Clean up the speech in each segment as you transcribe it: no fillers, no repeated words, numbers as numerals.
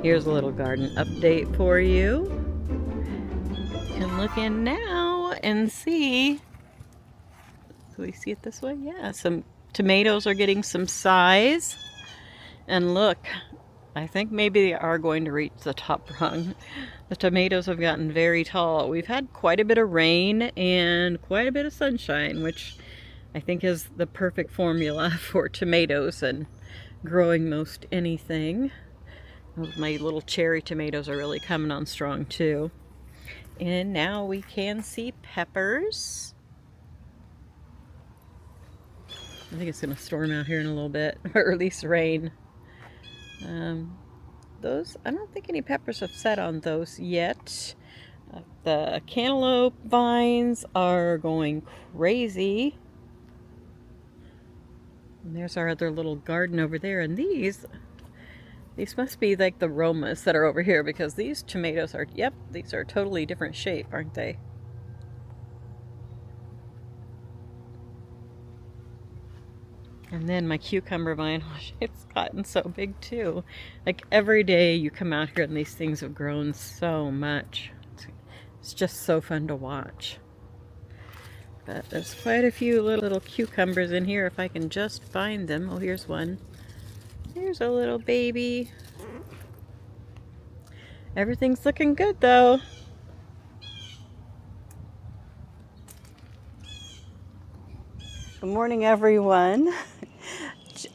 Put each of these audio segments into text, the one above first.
Here's a little garden update for you. You can look in now and see. Can we see it this way? Yeah, some tomatoes are getting some size. And look, I think maybe they are going to reach the top rung. The tomatoes have gotten very tall. We've had quite a bit of rain and quite a bit of sunshine, which I think is the perfect formula for tomatoes and growing most anything. My little cherry tomatoes are really coming on strong too. And now we can see peppers. I think it's going to storm out here in a little bit, or at least rain. Those, I don't think any peppers have set on those yet. The cantaloupe vines are going crazy. And there's our other little garden over there. And these must be like the Romas that are over here, because these tomatoes are, yep, these are totally different shape, aren't they? And then my cucumber vine, it's gotten so big too. Like every day you come out here and these things have grown so much. It's just so fun to watch. But there's quite a few little cucumbers in here if I can just find them. Oh, here's one. Here's a little baby. Everything's looking good though. Good morning, everyone.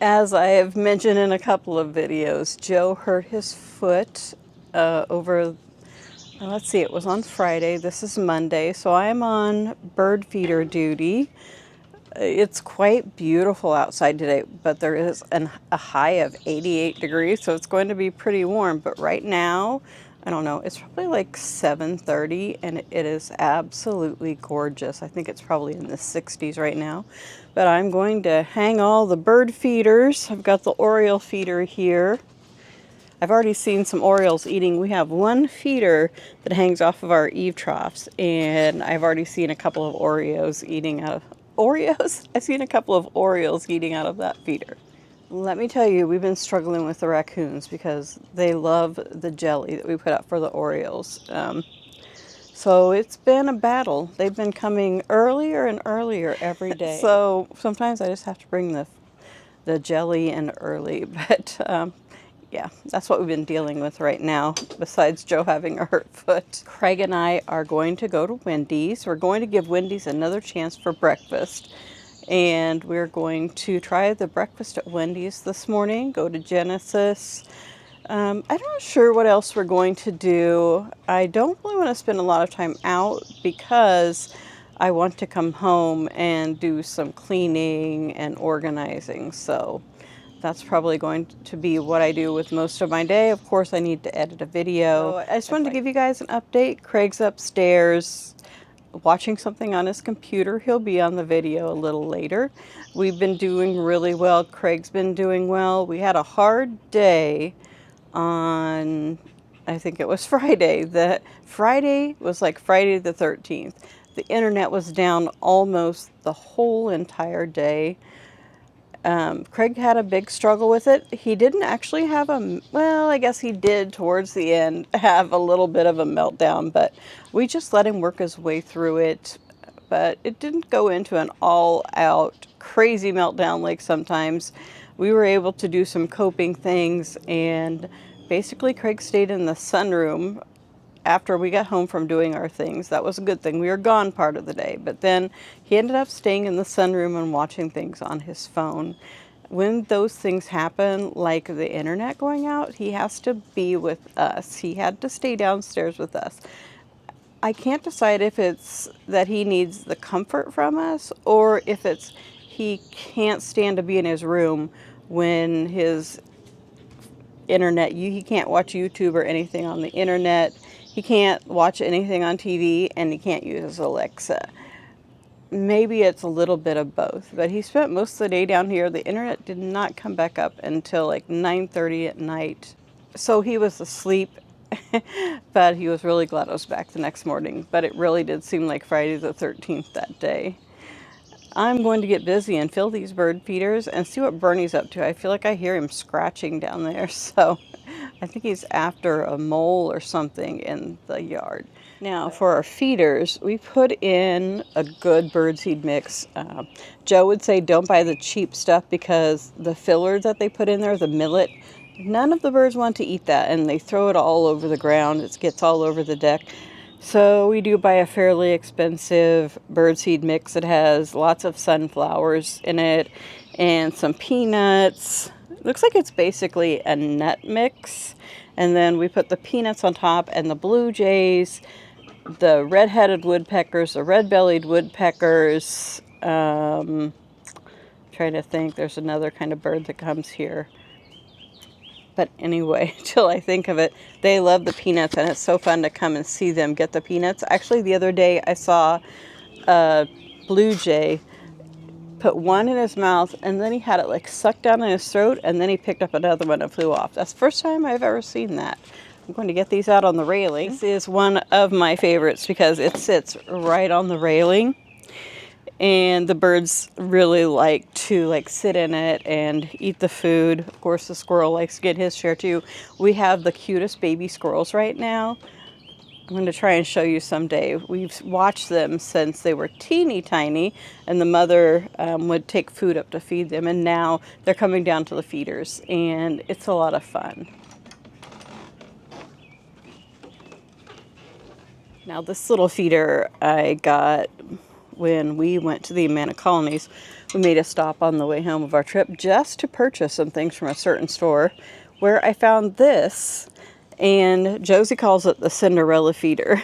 As I have mentioned in a couple of videos, Joe hurt his foot let's see, it was on Friday. This is Monday, so I am on bird feeder duty. It's quite beautiful outside today, but there is a high of 88 degrees, so it's going to be pretty warm. But right now, I don't know, it's probably like 7:30, and it is absolutely gorgeous. I think it's probably in the 60s right now. But I'm going to hang all the bird feeders. I've got the Oriole feeder here. I've already seen some Orioles eating. We have one feeder that hangs off of our eave troughs, and I've already seen a couple of Oreos eating out of Oreos? I've seen a couple of Orioles eating out of that feeder. Let me tell you, we've been struggling with the raccoons because they love the jelly that we put out for the Orioles. So it's been a battle. They've been coming earlier and earlier every day. So sometimes I just have to bring the jelly in early, but yeah, that's what we've been dealing with right now, besides Joe having a hurt foot. Craig and I are going to go to Wendy's. We're going to give Wendy's another chance for breakfast. And we're going to try the breakfast at Wendy's this morning, go to Genesis. I'm not sure what else we're going to do. I don't really want to spend a lot of time out because I want to come home and do some cleaning and organizing. So that's probably going to be what I do with most of my day. Of course, I need to edit a video. So I just wanted to give you guys an update. Craig's upstairs watching something on his computer. He'll be on the video a little later. We've been doing really well. Craig's been doing well. We had a hard day on, I think it was Friday. Friday was like Friday the 13th. The internet was down almost the whole entire day. Craig had a big struggle with it. He didn't actually have well, I guess he did towards the end have a little bit of a meltdown, but we just let him work his way through it. But it didn't go into an all-out crazy meltdown like sometimes. We were able to do some coping things, and basically Craig stayed in the sunroom after we got home from doing our things. That was a good thing. We were gone part of the day, but then he ended up staying in the sunroom and watching things on his phone. When those things happen, like the internet going out, he has to be with us. He had to stay downstairs with us. I can't decide if it's that he needs the comfort from us or if it's he can't stand to be in his room when his internet, he can't watch YouTube or anything on the internet. He can't watch anything on TV, and he can't use his Alexa. Maybe it's a little bit of both, but he spent most of the day down here. The internet did not come back up until like 9:30 at night. So he was asleep But he was really glad I was back the next morning. But it really did seem like Friday the 13th that day. I'm going to get busy and fill these bird feeders and see what Bernie's up to. I feel like I hear him scratching down there, so I think he's after a mole or something in the yard. Now for our feeders, we put in a good birdseed mix. Joe would say don't buy the cheap stuff because the filler that they put in there, the millet, none of the birds want to eat that, and they throw it all over the ground. It gets all over the deck. So we do buy a fairly expensive birdseed mix. It has lots of sunflowers in it and some peanuts. Looks like it's basically a nut mix. And then we put the peanuts on top and the blue jays, the red-headed woodpeckers, the red-bellied woodpeckers. Trying to think, there's another kind of bird that comes here. But anyway, till I think of it, they love the peanuts, and it's so fun to come and see them get the peanuts. Actually, the other day I saw a blue jay put one in his mouth, and then he had it like sucked down in his throat, and then he picked up another one and flew off. That's the first time I've ever seen that. I'm going to get these out on the railing. This is one of my favorites because it sits right on the railing. And the birds really like to sit in it and eat the food. Of course, the squirrel likes to get his share too. We have the cutest baby squirrels right now. I'm going to try and show you someday. We've watched them since they were teeny tiny, and the mother would take food up to feed them, and now they're coming down to the feeders, and it's a lot of fun. Now this little feeder I got when we went to the Amana colonies. We made a stop on the way home of our trip just to purchase some things from a certain store where I found this, and Josie calls it the Cinderella feeder.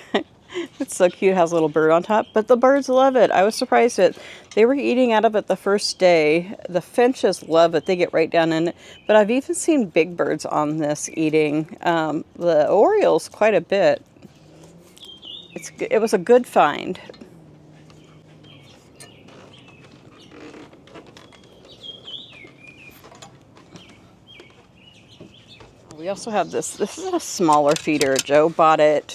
It's so cute, it has a little bird on top, but the birds love it. I was surprised that they were eating out of it the first day. The finches love it, they get right down in it, but I've even seen big birds on this eating. The orioles quite a bit. It was a good find. We also have this. This is a smaller feeder. Joe bought it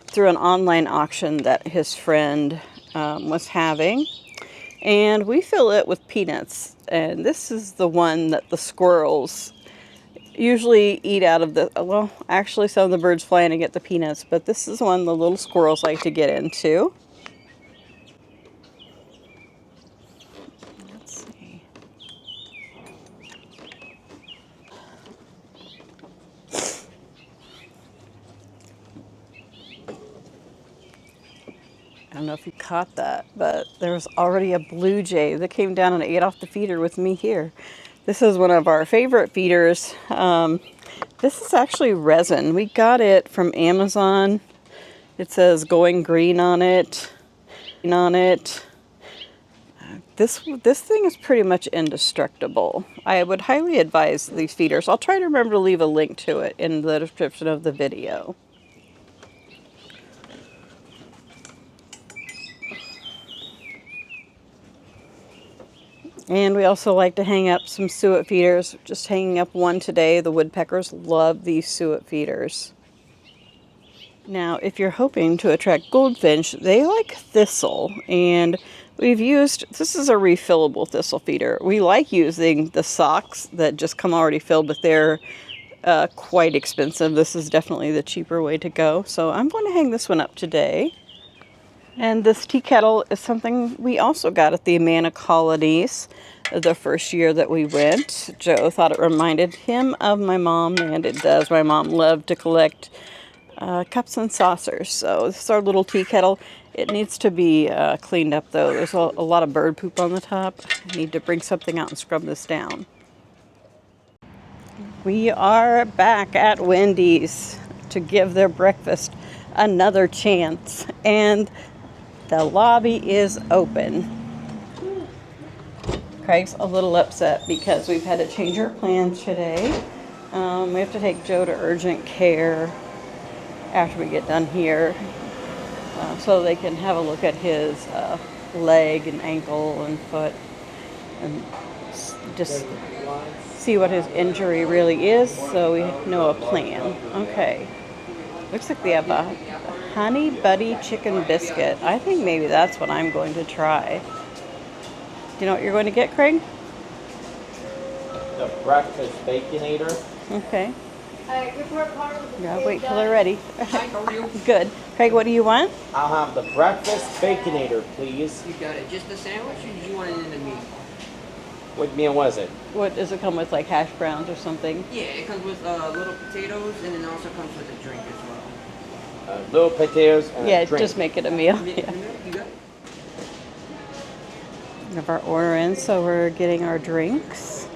through an online auction that his friend was having. And we fill it with peanuts. And this is the one that the squirrels usually eat out of the, well, actually some of the birds fly in and get the peanuts, but this is one the little squirrels like to get into. Let's see. I don't know if you caught that, but there was already a blue jay that came down and ate off the feeder with me here. This is one of our favorite feeders. This is actually resin. We got it from Amazon. It says going green on it. This thing is pretty much indestructible. I would highly advise these feeders. I'll try to remember to leave a link to it in the description of the video. And we also like to hang up some suet feeders. Just hanging up one today. The woodpeckers love these suet feeders. Now, if you're hoping to attract goldfinch, they like thistle. And we've used, this is a refillable thistle feeder. We like using the socks that just come already filled, but they're quite expensive. This is definitely the cheaper way to go. So I'm going to hang this one up today. And this tea kettle is something we also got at the Amana colonies the first year that we went. Joe thought it reminded him of my mom, and it does. My mom loved to collect cups and saucers. So this is our little tea kettle. It needs to be cleaned up though. There's a lot of bird poop on the top. I need to bring something out and scrub this down. We are back at Wendy's to give their breakfast another chance. And the lobby is open. Craig's a little upset because we've had to change our plans today. We have to take Joe to urgent care after we get done here so they can have a look at his leg and ankle and foot and just see what his injury really is so we know a plan. Okay. Looks like they have a honey buddy chicken biscuit. I think maybe that's what I'm going to try. Do you know what you're going to get, Craig? The breakfast baconator. Okay. Yeah, wait till they're ready. How are you? Good. Craig, what do you want? I'll have the breakfast baconator, please. You got it. Just the sandwich, or did you want it in the meat? What meal was it? What does it come with, like hash browns or something? Yeah, it comes with little potatoes, and it also comes with a drink as well. Little potatoes and Yeah, a drink. just make it a meal. Yeah. You got it? We have our order in, so we're getting our drinks.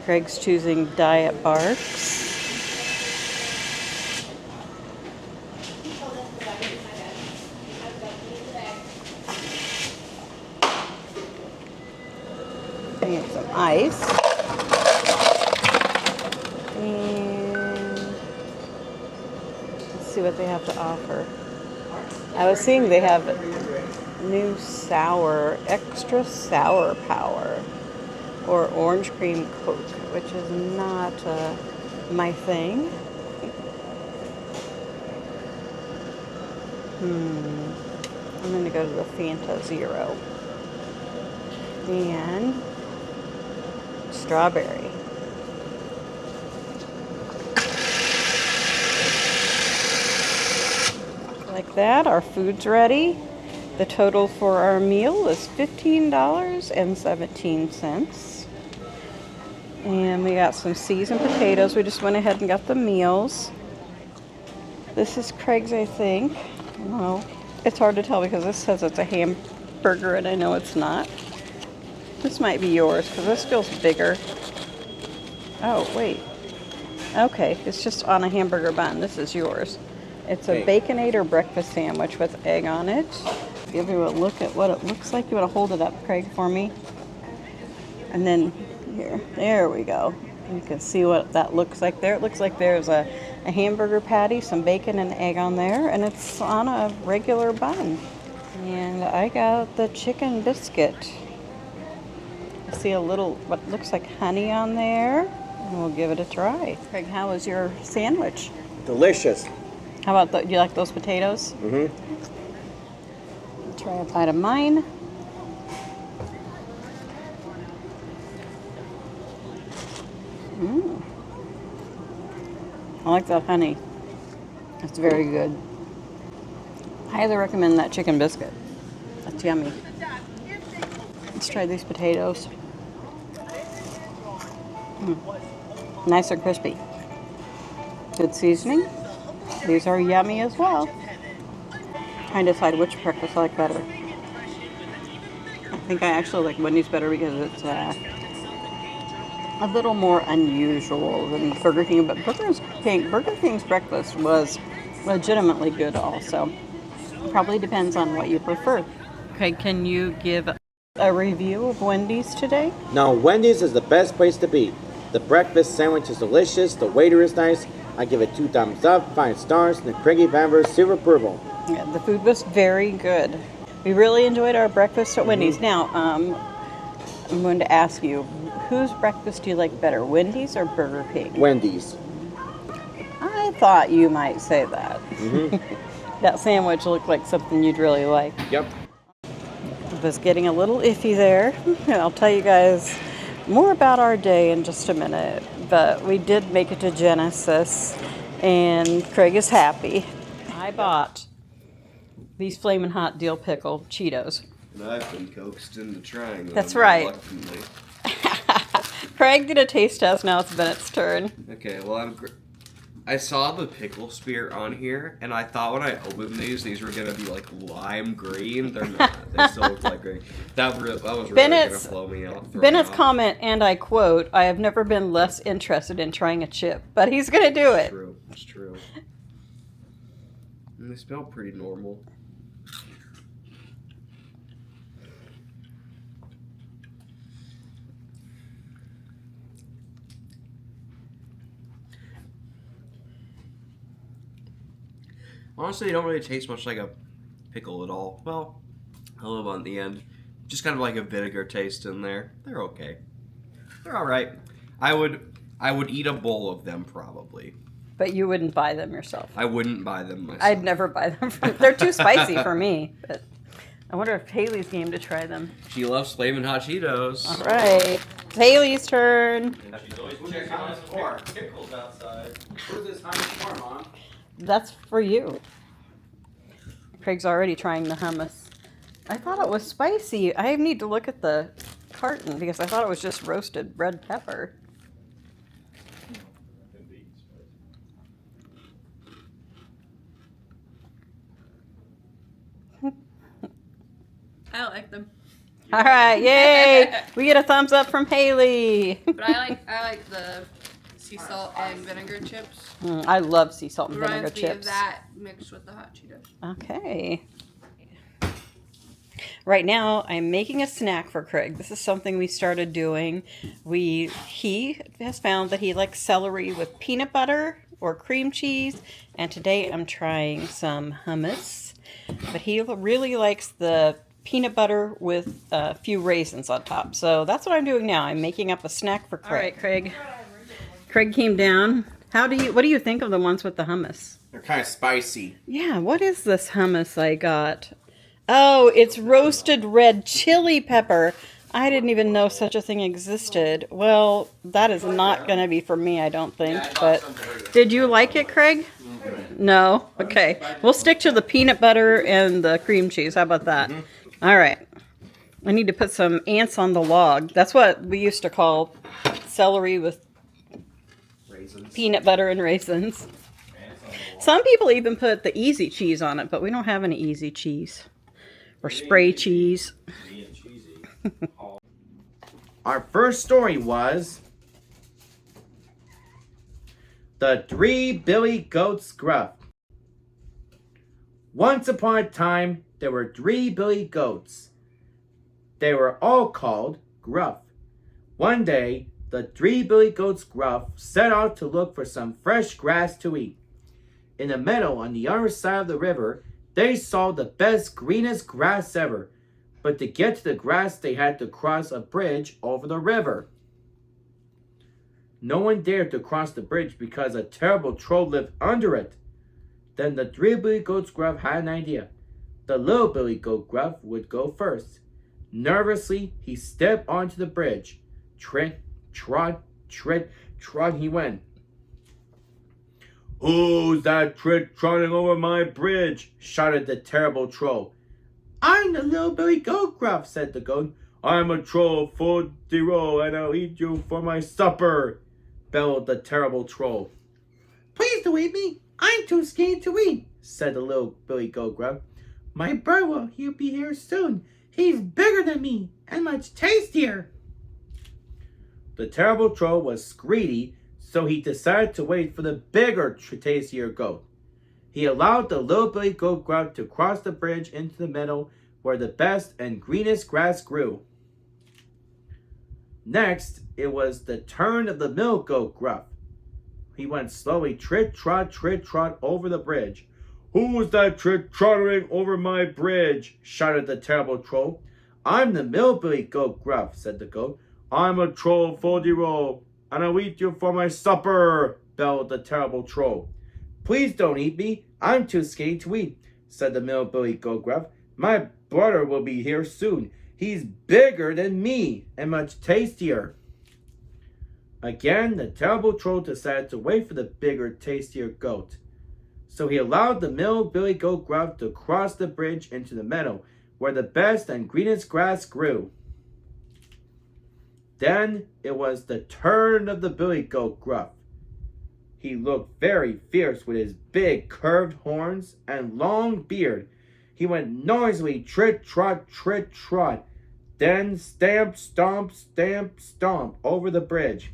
Craig's choosing Diet Barks. I get some ice. And let's see what they have to offer. I was seeing they have new sour, extra sour power, or orange cream Coke, which is not my thing. I'm going to go to the Fanta Zero. And strawberry. Like that, our food's ready. The total for our meal is $15.17. And we got some seasoned potatoes. We just went ahead and got the meals. This is Craig's, I think. Well, it's hard to tell because this says it's a hamburger and I know it's not. This might be yours because this feels bigger. Oh, wait. Okay, it's just on a hamburger bun. This is yours. It's a Baconator breakfast sandwich with egg on it. Give you a look at what it looks like. You want to hold it up, Craig, for me? And then here, there we go. You can see what that looks like there. It looks like there's a hamburger patty, some bacon and egg on there, and it's on a regular bun. And I got the chicken biscuit. I see a little, what looks like honey on there, and we'll give it a try. Craig, how was your sandwich? Delicious. How about, do you like those potatoes? Mm-hmm. Try a bite of mine. I like that honey. It's very good. Highly recommend that chicken biscuit. That's yummy. Let's try these potatoes. Nice and crispy. Good seasoning. These are yummy as well. Trying to decide which breakfast I like better. I think I actually like Wendy's better because it's a little more unusual than Burger King, but Burger King's breakfast was legitimately good also. Probably depends on what you prefer. Okay, can you give a review of Wendy's today? Now, Wendy's is the best place to be. The breakfast sandwich is delicious. The waiter is nice. I give it 2 thumbs up, 5 stars, and Craigie Bamber's seal approval. Yeah, the food was very good. We really enjoyed our breakfast at Wendy's. Now, I'm going to ask you, whose breakfast do you like better, Wendy's or Burger King? Wendy's. I thought you might say that. That sandwich looked like something you'd really like. Yep. It was getting a little iffy there. I'll tell you guys more about our day in just a minute. But we did make it to Genesis, and Craig is happy. I bought these Flamin Hot Deal pickle Cheetos. And I've been coaxed into trying them. That's right. Reluctantly. Craig did a taste test. Now it's Bennett's turn. Okay, well, I saw the pickle spear on here, and I thought when I opened these were gonna be like lime green. They're not. They still look like green. That was really gonna blow me out. Bennett's comment, and I quote, "I have never been less interested in trying a chip," but he's gonna do it. True. It's true. And they smell pretty normal. Honestly, they don't really taste much like a pickle at all. Well, a little on the end. Just kind of like a vinegar taste in there. They're okay. They're alright. I would eat a bowl of them probably. But you wouldn't buy them yourself. I wouldn't buy them myself. I'd never buy them. They're too spicy for me. But I wonder if Haley's game to try them. She loves Flamin Hot Cheetos. All right. It's Haley's turn. She's always checking hummus for. Pickles outside. Who's this hummus for, Mom? That's for you. Craig's already trying the hummus. I thought it was spicy. I need to look at the carton because I thought it was just roasted red pepper. I like them. All right, yay! We get a thumbs up from Haley. But I like the sea salt and vinegar chips. I love sea salt and vinegar Reminds me of chips. that mixed with the hot Cheetos. Okay. Right now, I'm making a snack for Craig. This is something we started doing. He has found that he likes celery with peanut butter or cream cheese, and today I'm trying some hummus. But he really likes the peanut butter with a few raisins on top. So that's what I'm doing now. I'm making up a snack for Craig. All right, Craig. Craig came down. What do you think of the ones with the hummus? They're kind of spicy. Yeah, what is this hummus I got? Oh, it's roasted red chili pepper. I didn't even know such a thing existed. Well, that is not going to be for me, I don't think. But did you like it, Craig? No? Okay. We'll stick to the peanut butter and the cream cheese. How about that? All right. I need to put some ants on the log. That's what we used to call celery with peanut butter and raisins. Some people even put the easy cheese on it, but we don't have any easy cheese. Or spray cheese. Our first story was The 3 Billy Goats Gruff. Once upon a time, there were 3 Billy Goats. They were all called Gruff. One day, the 3 Billy Goats Gruff set out to look for some fresh grass to eat. In a meadow on the other side of the river, they saw the best, greenest grass ever. But to get to the grass, they had to cross a bridge over the river. No one dared to cross the bridge because a terrible troll lived under it. Then the 3 Billy Goats Gruff had an idea. The little Billy Goat Gruff would go first. Nervously, he stepped onto the bridge. Trot, he went. "Who's that trotting over my bridge?" shouted the terrible troll. "I'm the little Billy Goat Gruff," said the goat. "I'm a troll full de roll, and I'll eat you for my supper," bellowed the terrible troll. "Please don't eat me. I'm too scared to eat," said the little Billy Goat Gruff. "My brother, he'll be here soon. He's bigger than me and much tastier." The terrible troll was greedy, so he decided to wait for the bigger, tastier goat. He allowed the little Billy Goat Gruff to cross the bridge into the meadow where the best and greenest grass grew. Next, it was the turn of the middle Goat Gruff. He went slowly trot over the bridge. "Who's that trottering over my bridge?" shouted the terrible troll. "I'm the middle Billy Goat Gruff," said the goat. "I'm a troll full de roll, and I'll eat you for my supper," bellowed the terrible troll. "Please don't eat me. I'm too scared to eat," said the middle Billy Goat Gruff. "My brother will be here soon. He's bigger than me and much tastier." Again, the terrible troll decided to wait for the bigger, tastier goat. So he allowed the middle Billy Goat Gruff to cross the bridge into the meadow where the best and greenest grass grew. Then it was the turn of the Billy Goat Gruff. He looked very fierce with his big curved horns and long beard. He went noisily trot, then stamp, stomp over the bridge.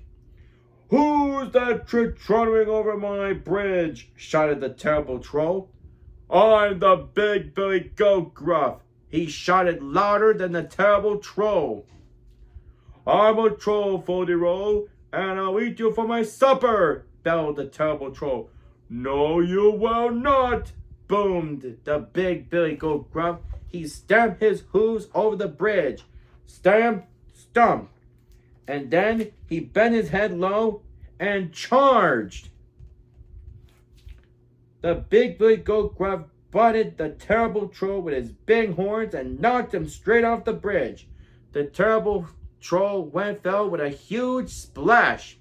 "Who's that trotting over my bridge?" shouted the terrible troll. "I'm the big Billy Goat Gruff," he shouted louder than the terrible troll. "I'm a troll full de roll, and I'll eat you for my supper," bellowed the terrible troll. "No, you will not," boomed the big Billy Goat Gruff. He stamped his hooves over the bridge. Stamp, stomp. And then he bent his head low and charged. The big Billy Goat Gruff butted the terrible troll with his big horns and knocked him straight off the bridge. The terrible troll fell with a huge splash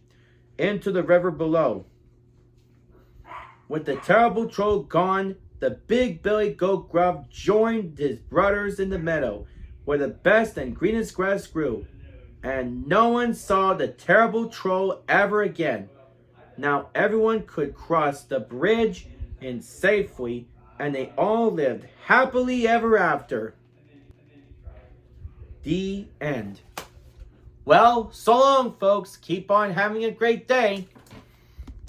into the river below. With the terrible troll gone, the big Billy Goat Gruff joined his brothers in the meadow, where the best and greenest grass grew, and no one saw the terrible troll ever again. Now everyone could cross the bridge in safely, and they all lived happily ever after. The end. Well, so long, folks. Keep on having a great day.